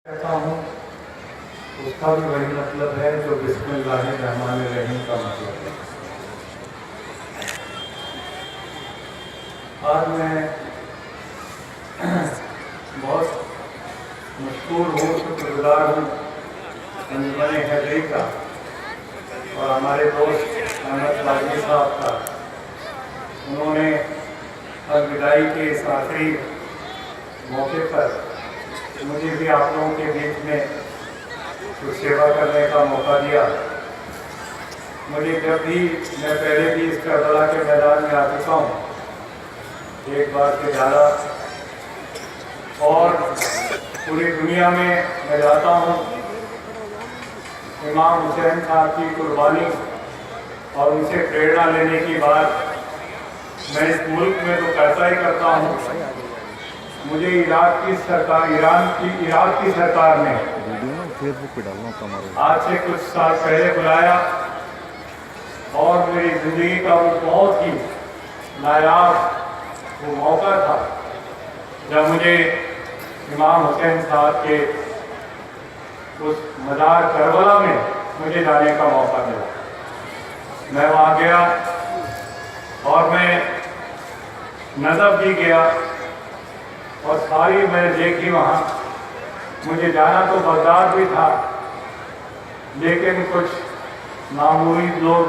कहता हूँ उसका भी वही मतलब है जो बिस्मिल्लाहिर्रहमानिर्रहीम का मतलब है। आज मैं बहुत मशहूर हूँ, शुक्रगुजार हूँ अंजुमन हैदरी का और हमारे दोस्त अहमद लाजी साहब का। उन्होंने अलविदाई के इस आखिरी मौके पर मुझे भी आप लोगों के बीच में कुछ सेवा करने का मौका दिया। मुझे जब भी मैं पहले भी इस करबला के मैदान में आ चुका हूँ, एक बार से ज़्यादा, और पूरी दुनिया में मैं जाता हूँ। इमाम हुसैन साहब की कुर्बानी और उनसे प्रेरणा लेने की बात मैं इस मुल्क में तो करता ही करता हूँ। मुझे इराक की सरकार ने फेसबुक पे डालना हमारे आज से कुछ साल पहले बुलाया और मेरी ज़िंदगी का वो बहुत ही नायाब वो मौका था जब मुझे इमाम हुसैन साहब के उस मज़ार करबला में मुझे जाने का मौका मिला। मैं वहाँ गया और मैं नजफ भी गया और सारी मैंने देखी वहाँ। मुझे जाना तो बगदाद भी था, लेकिन कुछ मामूली लोग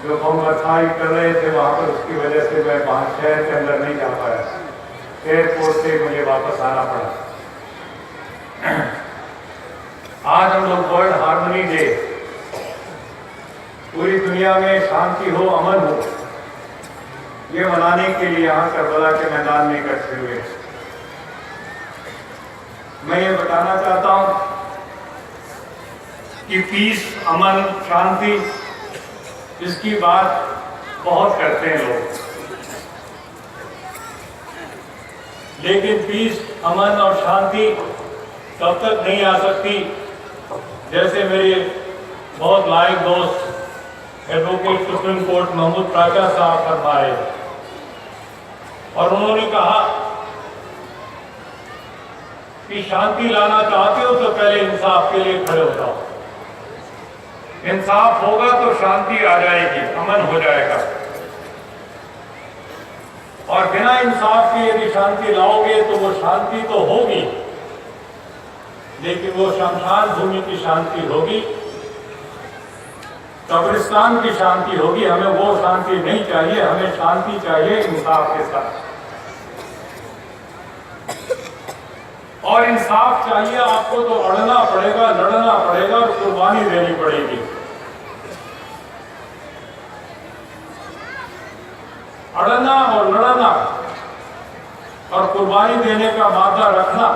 जो बमबरसाई कर रहे थे वहाँ पर, उसकी वजह से मैं वहाँ शहर के अंदर नहीं जा पाया। एयरपोर्ट से मुझे वापस आना पड़ा। आज हम लोग वर्ल्ड हार्मनी डे, पूरी दुनिया में शांति हो, अमन हो, ये मनाने के लिए यहाँ करबला के मैदान में इकट्ठे हुए। मैं ये बताना चाहता हूँ कि पीस, अमन, शांति, इसकी बात बहुत करते हैं लोग, लेकिन पीस, अमन और शांति तब तक नहीं आ सकती जैसे मेरे बहुत लायक दोस्त एडवोकेट सुप्रीम कोर्ट महमूद राजा साहब फरमाए। और उन्होंने कहा कि शांति लाना चाहते हो तो पहले इंसाफ के लिए खड़े हो जाओ। इंसाफ होगा तो शांति आ जाएगी, अमन हो जाएगा। और बिना इंसाफ के यदि शांति लाओगे तो वो शांति तो होगी, लेकिन वो शमशान भूमि की शांति होगी, कब्रिस्तान की शांति होगी। हमें वो शांति नहीं चाहिए, हमें शांति चाहिए इंसाफ के साथ। और इंसाफ चाहिए आपको तो अड़ना पड़ेगा, लड़ना पड़ेगा और कुर्बानी देनी पड़ेगी। अड़ना और लड़ना और कुर्बानी देने का वादा रखना,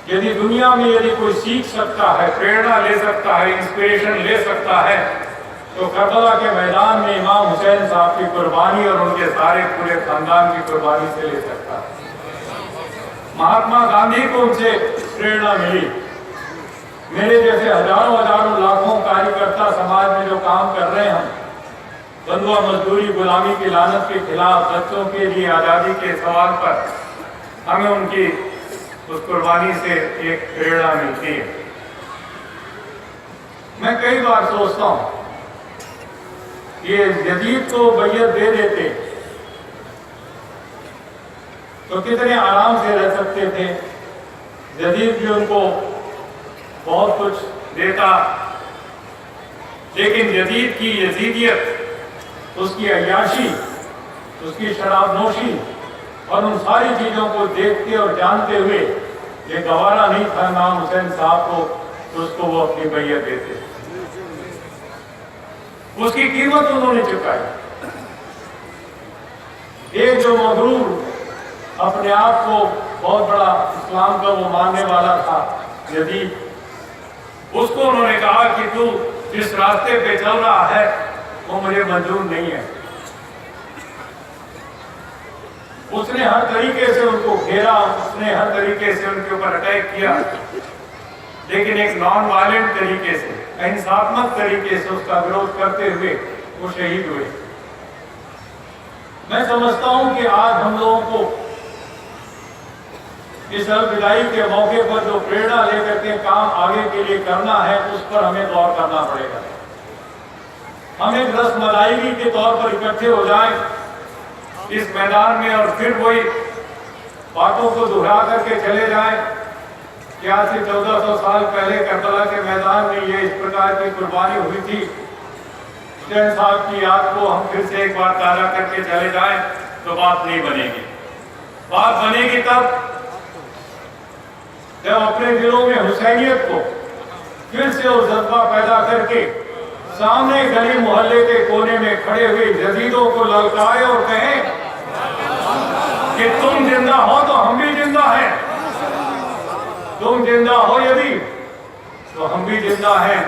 यदि दुनिया में यदि कोई सीख सकता है, प्रेरणा ले सकता है, इंस्पिरेशन ले सकता है, तो करबला के मैदान में इमाम हुसैन साहब की कुर्बानी और उनके सारे पूरे खानदान की कुर्बानी से ले सकता है। महात्मा गांधी को उनसे प्रेरणा मिली। मेरे जैसे हजारों हजारों लाखों कार्यकर्ता समाज में जो काम कर रहे हैं, बंधुआ मजदूरी, गुलामी की लानत के खिलाफ, बच्चों के लिए आज़ादी के सवाल पर, हमें उनकी उस कुर्बानी से एक प्रेरणा मिलती है। मैं कई बार सोचता हूँ ये यजीद को बैयत दे देते तो कितने आराम से रह सकते थे। यजीद भी उनको बहुत कुछ देता, लेकिन यजीद की यजीदियत, उसकी अय्याशी, उसकी शराबनोशी और उन सारी चीज़ों को देखते और जानते हुए ये गवारा नहीं था इमाम हुसैन साहब को, उसको वो अपनी बैयत देते। उसकी कीमत उन्होंने चुकाई। एक जो मगरूर अपने आप को बहुत बड़ा इस्लाम का वो मानने वाला था यजीद, उसको उन्होंने कहा कि तू जिस रास्ते पे चल रहा है वो मुझे मंजूर नहीं है। उसने हर तरीके से उनको घेरा, उसने हर तरीके से उनके ऊपर अटैक किया, लेकिन एक नॉन वायलेंट तरीके से, अहिंसात्मक तरीके से उसका विरोध करते हुए वो शहीद हुए। मैं समझता हूं कि आज हम लोगों को इस विदाई के मौके पर जो प्रेरणा लेकर के काम आगे के लिए करना है, उस पर हमें गौर करना पड़ेगा। हम एक रसमलाइगी के तौर पर इकट्ठे हो जाएं इस मैदान में और फिर वही बातों को दोहरा करके चले जाएं कि आज से 1400 साल पहले करबला के मैदान में ये इस प्रकार की कुर्बानी हुई थी। हुसैन साहब की याद को हम फिर से एक बार ताज़ा करके चले जाएं तो बात नहीं बनेगी। बात बनेगी तब जब अपने दिलों में हुसैनियत को फिर से वो जज्बा पैदा करके सामने गली मोहल्ले के कोने में खड़े हुए यजीदों को ललकारे और कहें कि तुम जिंदा हो तो हम भी जिंदा हैं, तुम जिंदा हो यदि तो हम भी जिंदा हैं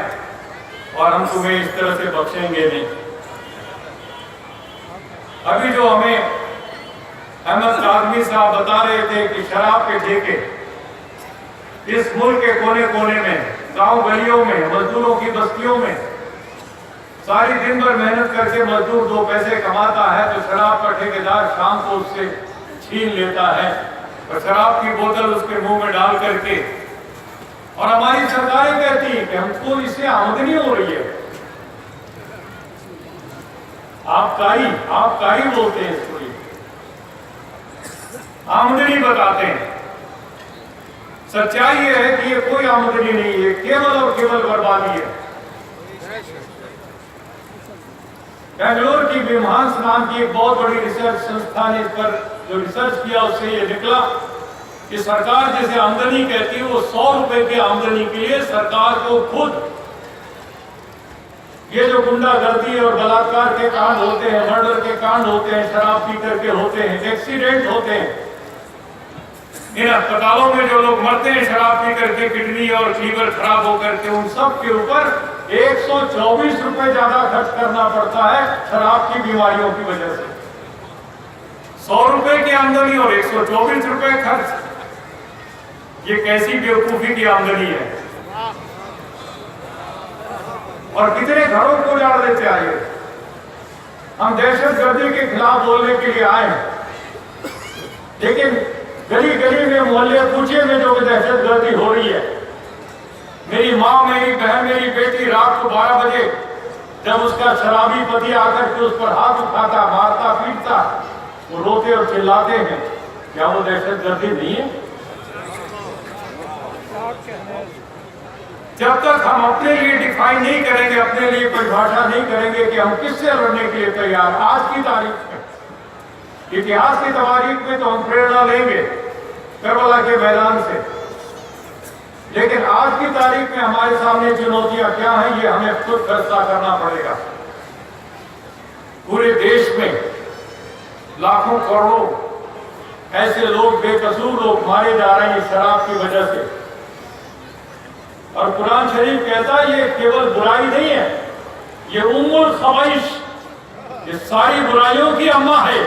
और हम तुम्हें इस तरह से बख्शेंगे नहीं। अभी जो हमें अहमद काज़मी साहब बता रहे थे कि शराब के ठेके इस मुल्क के कोने कोने में, गांव गलियों में, मजदूरों की बस्तियों में सारी दिन भर मेहनत करके मजदूर 2 पैसे कमाता है तो शराब का ठेकेदार शाम को उससे छीन लेता है और शराब की बोतल उसके मुंह में डाल करके, और हमारी सरकारें कहती हैं कि हमको इससे आमदनी हो रही है। आबकारी बोलते हैं इसको, आमदनी बताते हैं। सच्चाई ये है कि ये कोई आमदनी नहीं है, केवल और केवल बर्बादी है। बेंगलोर की विमहांस नाम की एक बहुत बड़ी रिसर्च संस्था ने इस पर जो रिसर्च किया उससे ये निकला कि सरकार जैसे आमदनी कहती है वो 100 रुपए की आमदनी के लिए सरकार को खुद ये जो गुंडागर्दी और बलात्कार के कांड होते हैं, मर्डर के कांड होते हैं, शराब पी करके होते हैं, एक्सीडेंट होते हैं, इन अस्पतालों में जो लोग मरते हैं शराब पी करके, किडनी और लीवर खराब होकर के, उन सब के ऊपर 124 रुपए ज्यादा खर्च करना पड़ता है शराब की बीमारियों की वजह से। 100 रुपए की आमदनी और 124 रुपए खर्च, ये कैसी बेवकूफी की आमदनी है। और कितने घरों को उजाड़ देते आए। हम दहशतगर्दी के खिलाफ बोलने के लिए आए हैं, लेकिन गली गली में, मोहल्ले कूचे में जो दहशतगर्दी हो रही है, मेरी माँ, मेरी बहन, मेरी बेटी रात को 12 बजे जब उसका शराबी पति आकर के उस पर हाथ उठाता, मारता, पीटता, वो रोते और चिल्लाते हैं, क्या वो दहशतगर्दी नहीं है? जब तक हम अपने लिए डिफाइन नहीं करेंगे, अपने लिए परिभाषा नहीं करेंगे कि हम किससे लड़ने के लिए तैयार। आज की तारीख में, इतिहास की तारीख में तो हम प्रेरणा लेंगे करबला के मैदान से, लेकिन आज की तारीख में हमारे सामने चुनौतियां क्या हैं, ये हमें खुद फैसला करना पड़ेगा। पूरे देश में लाखों करोड़ों ऐसे लोग, बेकसूर लोग मारे जा रहे हैं शराब की वजह से। और कुरान शरीफ कहता है ये केवल बुराई नहीं है, ये उम्मुल खबाइश, ये सारी बुराइयों की अम्मा है,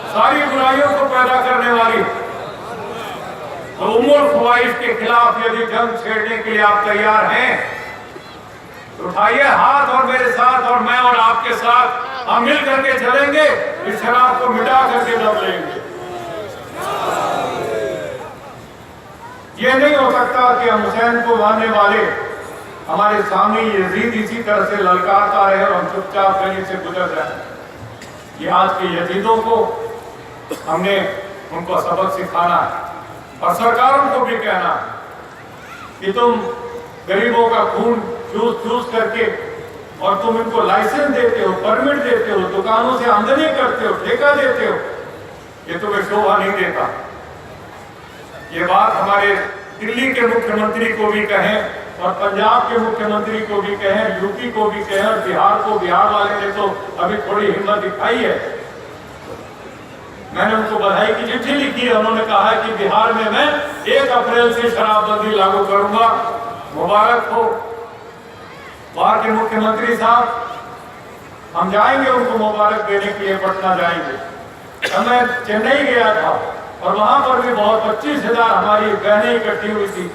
सारी बुराइयों को पैदा करने वाली। तो उम्मुल खबाइश के खिलाफ यदि जंग छेड़ने के लिए आप तैयार हैं तो उठाइए हाथ और मेरे साथ, और मैं और आपके साथ हम मिल करके चलेंगे, इस शराब को मिटा करके दब लेंगे। ये नहीं हो सकता कि हम हुसैन को मानने वाले हमारे सामने यजीद इसी तरह से ललकारता रहे और हम चुपचाप गली से गुजर जाए। ये आज के यजीदों को हमने उनको सबक सिखाना है और सरकारों को भी कहना है कि तुम गरीबों का खून चूस करके और तुम इनको लाइसेंस देते हो, परमिट देते हो, दुकानों से आमदनी करते हो, ठेका देते हो, ये तुम्हें शोभा नहीं देता। ये बात हमारे दिल्ली के मुख्यमंत्री को भी कहें और पंजाब के मुख्यमंत्री को भी कहें, यूपी को भी कहें और बिहार को, बिहार वाले ने तो अभी थोड़ी हिम्मत दिखाई है। मैंने उनको बधाई की चिट्ठी लिखी है, उन्होंने कहा है कि बिहार में मैं 1 अप्रैल से शराबबंदी लागू करूंगा। मुबारक हो वहां के मुख्यमंत्री साहब, हम जाएंगे उनको मुबारक देने के लिए, पटना जाएंगे। मैं चेन्नई गया था और वहां पर भी बहुत 25,000 हमारी बहनें इकट्ठी हुई थी,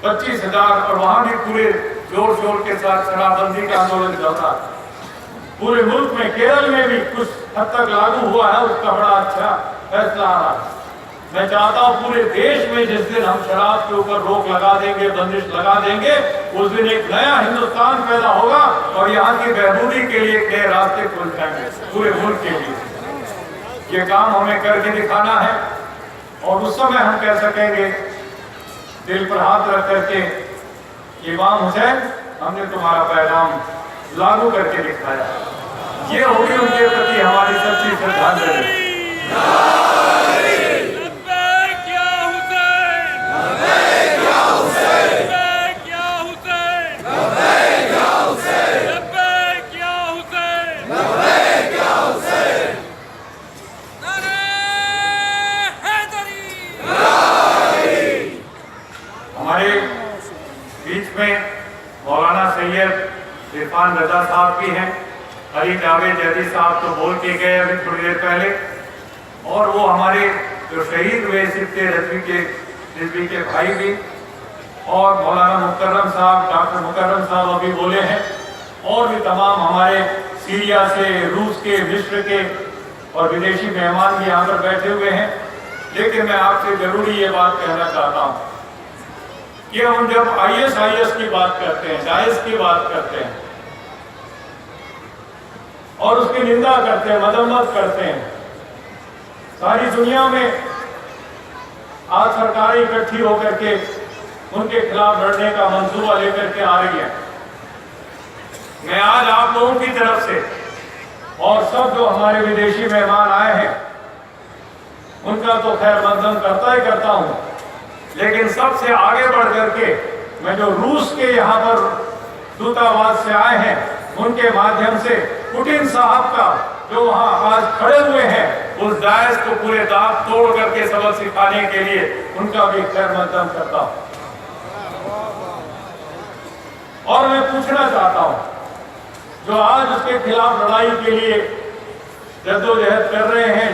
25,000, और वहां भी पूरे जोर शोर के साथ शराबबंदी का आंदोलन चलता। पूरे मुल्क में, केरल में भी कुछ हद तक लागू हुआ है, उसका बड़ा अच्छा फैसला आ रहा है। मैं चाहता हूं पूरे देश में जिस दिन हम शराब के ऊपर रोक लगा देंगे, बंदिश लगा देंगे, उस दिन एक नया हिंदुस्तान पैदा होगा और यहाँ की बहबूदी के लिए एक नए रास्ते खुल जाएंगे पूरे मुल्क के लिए। ये काम हमें करके दिखाना है और उस समय हम कह सकेंगे दिल पर हाथ रख करके, इमाम हुसैन हमने तुम्हारा पैगाम लागू करके दिखाया। ये होगी उनके प्रति हमारी सच्ची श्रद्धांजलि। हमारे बीच में मौलाना सैयद इरफान रजा साहब भी हैं, अली जावेद जैदी साहब तो बोल के गए अभी थोड़ी देर पहले, और वो हमारे जो शहीद हुए सिप्ते रिजवी के भाई भी, और मौलाना मुकर्रम साहब, डॉक्टर मुकर्रम साहब अभी बोले हैं, और भी तमाम हमारे सीरिया से, रूस के, मिस्र के और विदेशी मेहमान भी यहाँ पर बैठे हुए हैं। लेकिन मैं आपसे जरूरी ये बात कहना चाहता हूँ कि हम जब ISIS की बात करते हैं, दाइश की बात करते हैं और उसकी निंदा करते हैं, मजम्मत करते हैं, सारी दुनिया में आज सरकारें इकट्ठी होकर के उनके खिलाफ लड़ने का मंसूबा लेकर के आ रही है। मैं आज आप लोगों की तरफ से और सब जो हमारे विदेशी मेहमान आए हैं उनका तो खैर मकदम करता ही करता हूं, लेकिन सबसे आगे बढ़ करके मैं जो रूस के यहाँ पर दूतावास से आए हैं उनके माध्यम से पुतिन साहब का जो वहाँ आज खड़े हुए हैं उस दाइश को पूरे दांत तोड़ करके सबक सिखाने के लिए उनका भी खैर मकदम करता हूं। और मैं पूछना चाहता हूं जो आज उसके खिलाफ लड़ाई के लिए जद्दोजहद कर रहे हैं,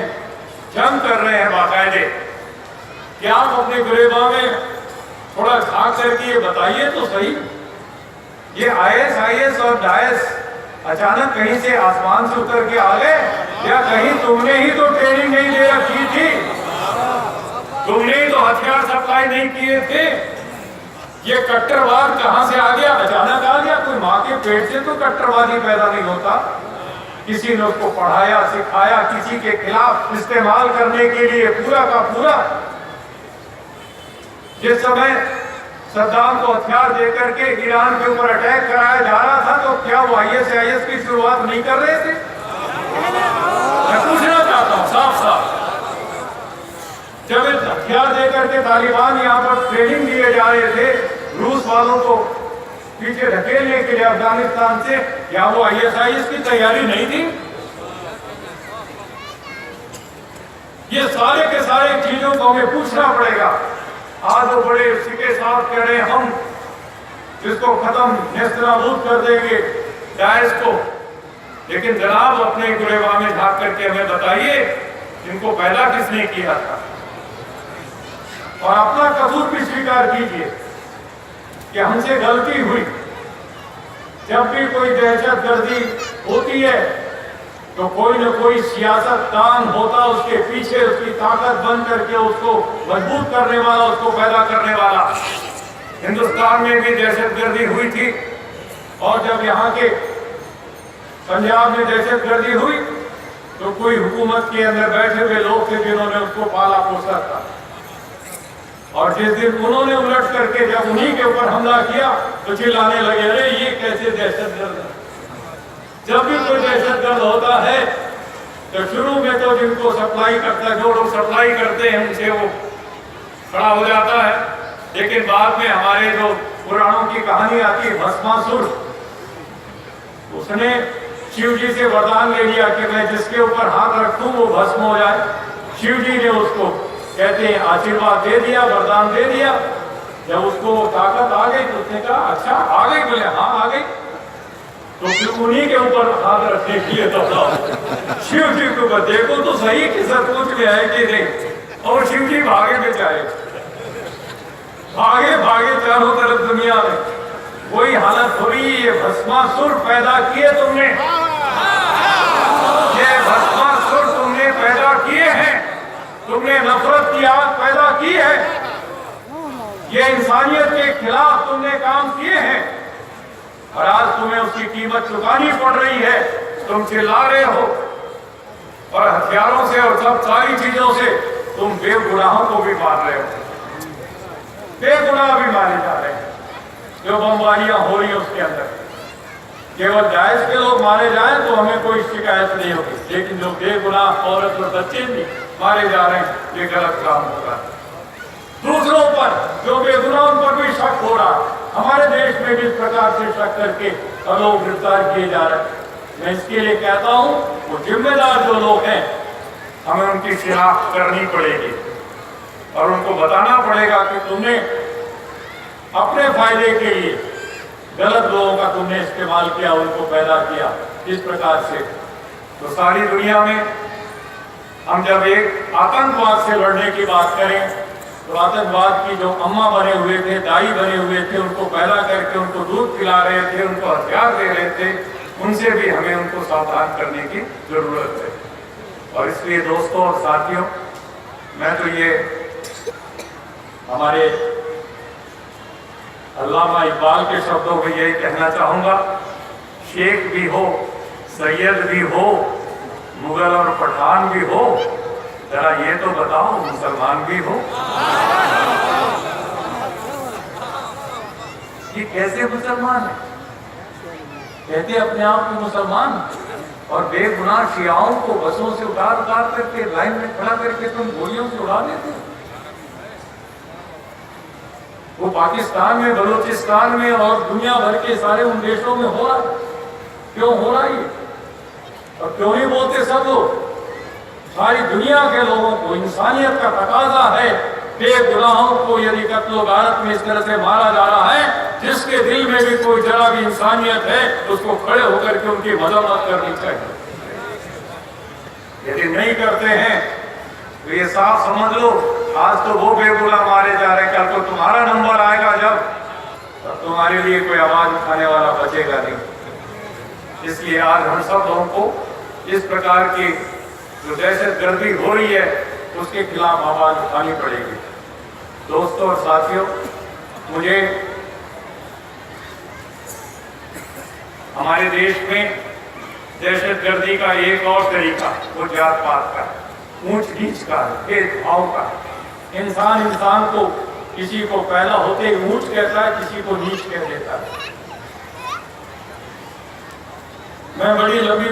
जंग कर रहे हैं बाकायदे, कि आप अपने गुरेबा में थोड़ा झांक करके ये बताइए तो सही, ये ISIS और दाइश अचानक कहीं से आसमान से उतर के आ गए या कहीं तुमने ही तो ट्रेनिंग नहीं दे रखी थी, तुमने ही तो हथियार सप्लाई नहीं किए थे? ये कट्टरवाद कहां से आ गया? अचानक आ गया? कोई माँ के पेट से तो कट्टरवादी पैदा नहीं होता। किसी ने उसको पढ़ाया, सिखाया, किसी के खिलाफ इस्तेमाल करने के लिए पूरा का पूरा। जिस समय सद्दाम को हथियार देकर के ईरान के ऊपर अटैक कराया जा रहा था तो क्या वो ISIS की शुरुआत नहीं कर रहे थे? मैं पूछना चाहता हूं साफ साफ, जब हथियार देकर के तालिबान यहाँ पर ट्रेनिंग दिए जा रहे थे रूस वालों को पीछे ढकेलने के लिए अफगानिस्तान से, क्या वो ISIS की तैयारी नहीं थी? ये सारे के सारे चीजों को हमें पूछना पड़ेगा। आज वो बड़े सिके साथ कह रहे हैं हम जिसको खत्म नेस्तनाबूद कर देंगे दाइश को, लेकिन जनाब अपने गुरेबा में झांक करके हमें बताइए इनको पैदा किसने किया था, और अपना कसूर भी स्वीकार कीजिए कि हमसे गलती हुई। जब भी कोई दहशतगर्दी होती है तो कोई न कोई सियासतदान होता उसके पीछे, उसकी ताकत बन करके उसको मजबूत करने वाला, उसको पैदा करने वाला। हिंदुस्तान में भी दहशतगर्दी हुई थी, और जब यहाँ के पंजाब में दहशतगर्दी हुई तो कोई हुकूमत के अंदर बैठे हुए लोग थे जिन्होंने उसको पाला पोसा था, और जिस दिन उन्होंने उलट करके जब उन्हीं के ऊपर हमला किया तो चिल्लाने लगे अरे ये कैसे दहशतगर्द। जब भी कोई दहशतगर्द होता है तो शुरू में तो जिनको सप्लाई करता है, जो लोग सप्लाई करते हैं उनसे वो खड़ा हो जाता है, लेकिन बाद में हमारे जो पुराणों की कहानी आती है भस्मासुर, उसने शिव जी से वरदान ले लिया कि मैं जिसके ऊपर हाथ रखूं वो भस्म हो जाए। शिव जी ने उसको कहते हैं आशीर्वाद दे दिया, वरदान दे दिया। जब उसको ताकत आ गई तो उसने कहा अच्छा आ गई, बोले हाँ आ गई, तो फिर उन्हीं के ऊपर हाथ रखने के लिए तो शिव जी को देखो तो सही कि सचमुच में है कि नहीं। और शिव जी भागे बेचारे, भागे भागे चारों तरफ दुनिया में, कोई हालत हो रही है। ये भस्मासुर पैदा किए तुमने, ये भस्मासुर तुमने पैदा किए हैं, तुमने नफरत की आग पैदा की है, ये इंसानियत के खिलाफ तुमने काम किए हैं और आज तुम्हें उसकी कीमत चुकानी पड़ रही है। तुम चिल्ला रहे हो और हथियारों से और सब सारी चीजों से तुम बेगुनाहों को भी मार रहे हो, बेगुनाह भी मारे जा रहे हैं। जो बमबारियां हो रही है उसके अंदर केवल जायज के लोग मारे जाएं तो हमें कोई शिकायत नहीं होगी, लेकिन जो बेगुनाह औरत और बच्चे भी मारे जा रहे हैं, ये गलत काम हो रहा है। दूसरों पर जो बेगुनाह उन पर भी शक हो रहा है। हमारे देश में भी इस प्रकार से शक करके लोग गिरफ्तार किए जा रहे हैं। मैं इसके लिए कहता हूं, वो जिम्मेदार जो लोग हैं हमें उनकी शिनाख्त करनी पड़ेगी और उनको बताना पड़ेगा कि तुमने अपने फायदे के लिए गलत लोगों का तुमने इस्तेमाल किया, उनको पैदा किया इस प्रकार से। तो सारी दुनिया में हम जब एक आतंकवाद से लड़ने की बात करें तो आतंकवाद की जो अम्मा बने हुए थे, दाई बने हुए थे, उनको पैदा करके उनको दूध पिला रहे थे, उनको हथियार दे रहे थे, उनसे भी हमें उनको सावधान करने की जरूरत है। और इसलिए दोस्तों और साथियों, मैं तो ये हमारे अल्लामा इकबाल के शब्दों में यही कहना चाहूंगा, शेख भी हो, सैयद भी हो, मुगल और पठान भी हो, जरा ये तो बताओ मुसलमान भी हो। ये कैसे मुसलमान है? कहते अपने आप को मुसलमान और बेगुनाह शियाओं को बसों से उतार करके लाइन में खड़ा करके तुम गोलियों से उड़ा देते हो। वो पाकिस्तान में, बलूचिस्तान में और दुनिया भर के सारे उन देशों में हो रहा। क्यों हो रहा ये? और क्यों नहीं बोलते सब लोग? सारी दुनिया के लोगों को इंसानियत का तकाजा है। बेगुनाहों को यदि कत्लो गारत में इस तरह से मारा जा रहा है, जिसके दिल में भी कोई जरा भी इंसानियत है, उसको खड़े होकर के उनकी मदद करनी चाहिए। यदि नहीं करते हैं तो ये साफ समझ लो, आज तो वो बेगुनाह मारे जा रहे हैं, कल को तुम्हारा नंबर आएगा जब तुम्हारे लिए कोई आवाज उठाने वाला बचेगा नहीं। इसलिए आज हम सब लोगों को इस प्रकार की जो दहशतगर्दी हो रही है उसके खिलाफ आवाज उठानी पड़ेगी। दोस्तों और साथियों, मुझे हमारे देश में दहशतगर्दी का एक और तरीका वो जात पात का, ऊंच नीच का, भेदभाव का। इंसान को किसी को पैदा होते ही ऊंच कहता है, किसी को नीच कह देता है। मैं बड़ी लंबी